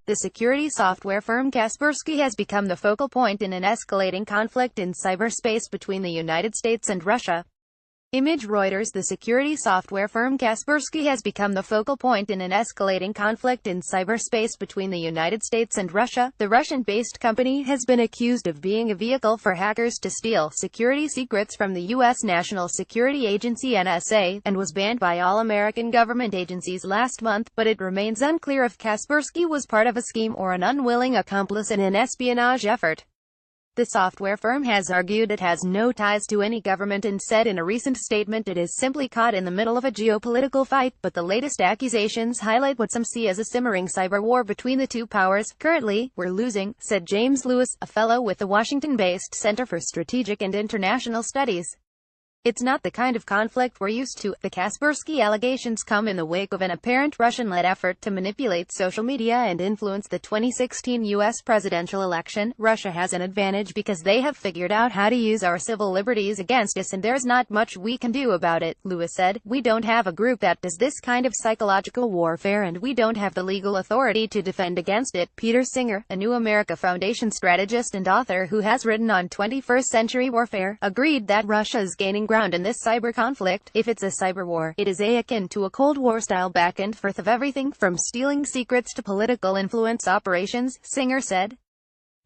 The security software firm Kaspersky has become the focal point in an escalating conflict in cyberspace between the United States and Russia. Image Reuters. The security software firm Kaspersky has become the focal point in an escalating conflict in cyberspace between the United States and Russia. The Russian-based company has been accused of being a vehicle for hackers to steal security secrets from the U.S. National Security Agency (NSA), and was banned by all American government agencies last month, but it remains unclear if Kaspersky was part of a scheme or an unwilling accomplice in an espionage effort. The software firm has argued it has no ties to any government and said in a recent statement it is simply caught in the middle of a geopolitical fight, but the latest accusations highlight what some see as a simmering cyber war between the two powers. "Currently, we're losing," said James Lewis, a fellow with the Washington-based Center for Strategic and International Studies. "It's not the kind of conflict we're used to." The Kaspersky allegations come in the wake of an apparent Russian-led effort to manipulate social media and influence the 2016 U.S. presidential election. "Russia has an advantage because they have figured out how to use our civil liberties against us, and there's not much we can do about it," Lewis said. "We don't have a group that does this kind of psychological warfare, and we don't have the legal authority to defend against it." Peter Singer, a New America Foundation strategist and author who has written on 21st century warfare, agreed that Russia is gaining ground in this cyber conflict. "If it's a cyber war, it is akin to a Cold War-style back-and-forth of everything from stealing secrets to political influence operations," Singer said.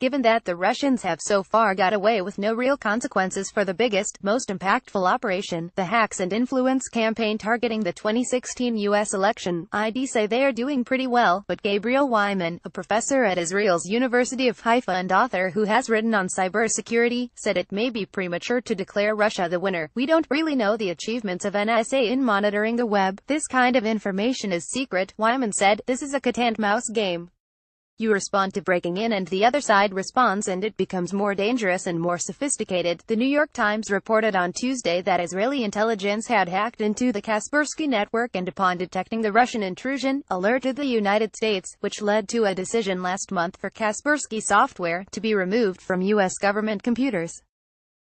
Given that the Russians have so far got away with no real consequences for the biggest, most impactful operation, the hacks and influence campaign targeting the 2016 U.S. election, I'd say they are doing pretty well, but Gabriel Wyman, a professor at Israel's University of Haifa and author who has written on cybersecurity, said it may be premature to declare Russia the winner. "We don't really know the achievements of NSA in monitoring the web. This kind of information is secret," Wyman said. "This is a cat-and-mouse game. You respond to breaking in and the other side responds, and it becomes more dangerous and more sophisticated." The New York Times reported on Tuesday that Israeli intelligence had hacked into the Kaspersky network and upon detecting the Russian intrusion, alerted the United States, which led to a decision last month for Kaspersky software to be removed from U.S. government computers.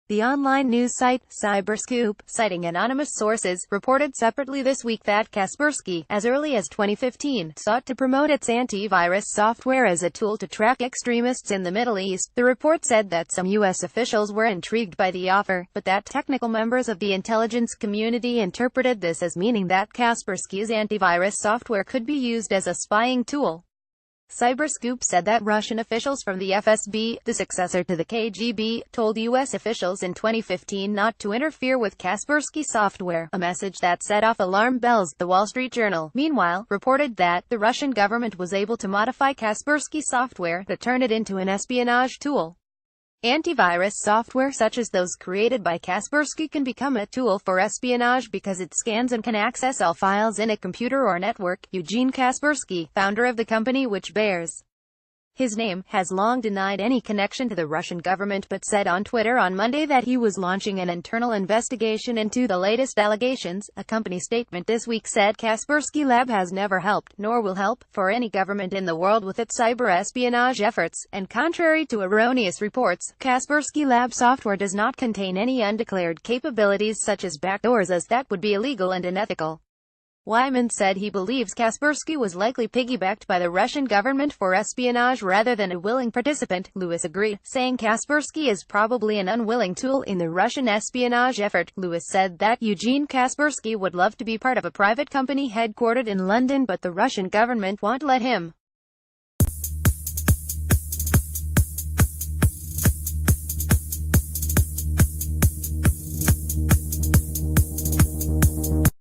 The online news site, Cyberscoop, citing anonymous sources, reported separately this week that Kaspersky, as early as 2015, sought to promote its antivirus software as a tool to track extremists in the Middle East. The report said that some U.S. officials were intrigued by the offer, but that technical members of the intelligence community interpreted this as meaning that Kaspersky's antivirus software could be used as a spying tool. Cyberscoop said that Russian officials from the FSB, the successor to the KGB, told U.S. officials in 2015 not to interfere with Kaspersky software, a message that set off alarm bells. The Wall Street Journal, meanwhile, reported that the Russian government was able to modify Kaspersky software to turn it into an espionage tool. Antivirus software such as those created by Kaspersky can become a tool for espionage because it scans and can access all files in a computer or network. Eugene Kaspersky, founder of the company which bears his name, has long denied any connection to the Russian government but said on Twitter on Monday that he was launching an internal investigation into the latest allegations. A company statement this week said Kaspersky Lab has never helped, nor will help, for any government in the world with its cyber espionage efforts, and contrary to erroneous reports, Kaspersky Lab software does not contain any undeclared capabilities such as backdoors, as that would be illegal and unethical. Wyman said he believes Kaspersky was likely piggybacked by the Russian government for espionage rather than a willing participant. Lewis agreed, saying Kaspersky is probably an unwilling tool in the Russian espionage effort. Lewis said that Eugene Kaspersky would love to be part of a private company headquartered in London, but the Russian government won't let him.